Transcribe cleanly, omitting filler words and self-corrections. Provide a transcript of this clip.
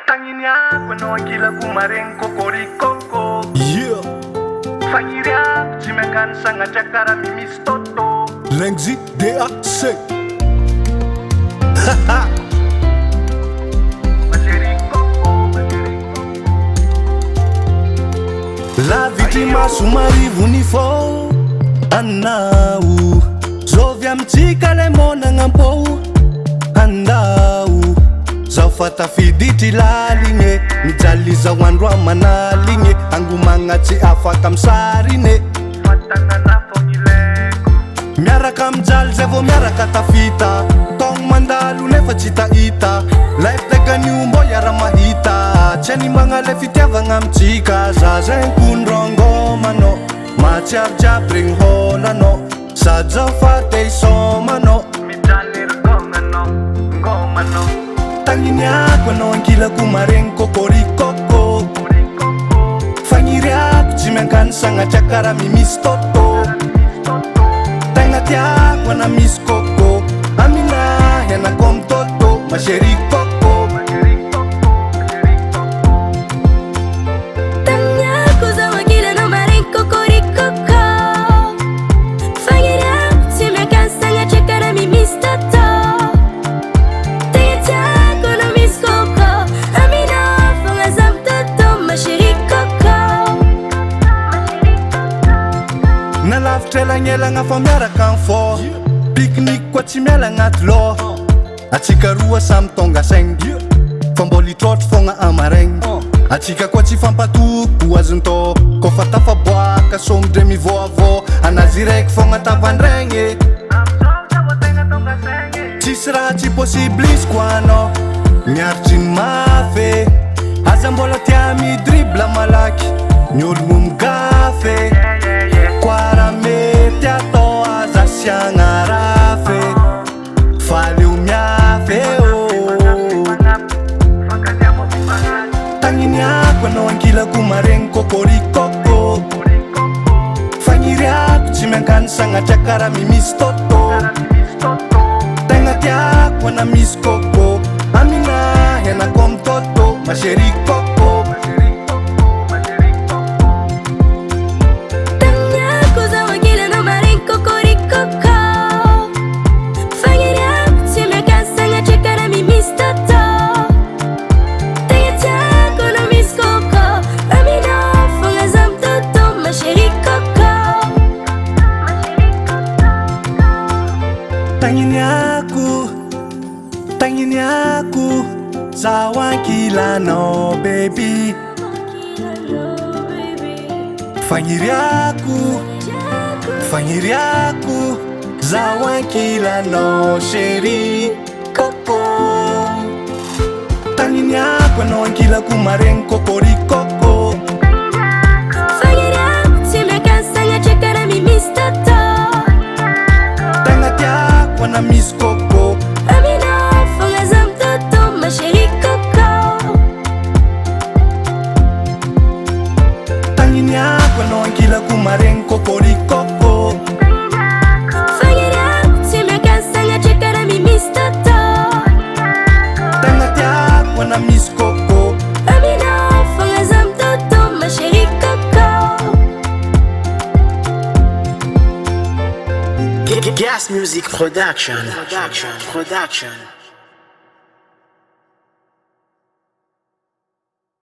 Tangin yako no kila kumaring kokorikoko. Yeah, Fangiri yako chimekan sanga chakara mimis toto. Lengzi DAC. La vítima sumarivo ni fo anau zovya mtika lemona ngampou andau zao fatafiditi lalinge mijaliza wandwa manalinge angumanga tsy afaka misarine Fatangana fongileko. miaraka mijaly zay vo miaraka tafita togno mandalo nefa tsy tahita life dagan'io mbô iara mahita tsy animagna le fitiavagna amitsika za zay nkondrongomanô matsiabitsiaby regny holanô sady zao fa te isomanô Mijaly rgomano, ngomano. tagniny ako anao ankilako maregny kokorikoko Korikoko. fagniry ako tsy miankany sagnatria karaha mimisy toto tegna tiako ana misy koko aminahy anako amy toto maseri koko Tanyako za wakila no maring kokorikoko. Fangiriako tsy miakansagna chakara mimis toto. Tayatiako no miss koko. Amina fonga zam toto masheri koko. nalavitra elagnelagna fa miaraka am fô pikniky koa tsy miala agnaty lô atsika roa samy tonga saigny fa mbô litrôtro fogna amaregny atsika koa tsy fampatoko azonto kô fa tafaboaka somidre mivoavô anazy raiky fogna tavandraigny tsisy raha tsy possible izy koa anao miaritry ny mafy aza mbola tia midribla malaky ny ologno migafe kwara mety atao aza siagna rafy faleo miafy tagniny ako anao ankilako maregny kokorikoko fagniry ako tsy miankany sagnatria karaha mimisy toto tegna tiako ana misy koko aminahy anako amy toto maseri koko Tanyako za wakila no maring kokorikoko. Fangiriako tsy miakansagna chakara mimis toto. Tayatiako no miss koko. Amina fonga zam toto masheri koko. tagniny ako zaho ankilanao baby fagniry ako zaho ankilanao sheri koko tagniny ako anao ankilako maregny kokorikoko Fangiriako tsy miakansagna chakara mimis toto. tegna tiako ana misy koko Amina fonga zam toto masheri koko. tagniny ako anao ankilako maregny kokorikoko Fangiriako tsy miakansagna chakara mimis toto. tegna tiako ana misy koko Amina fonga zam toto masheri koko. Gas Music Production.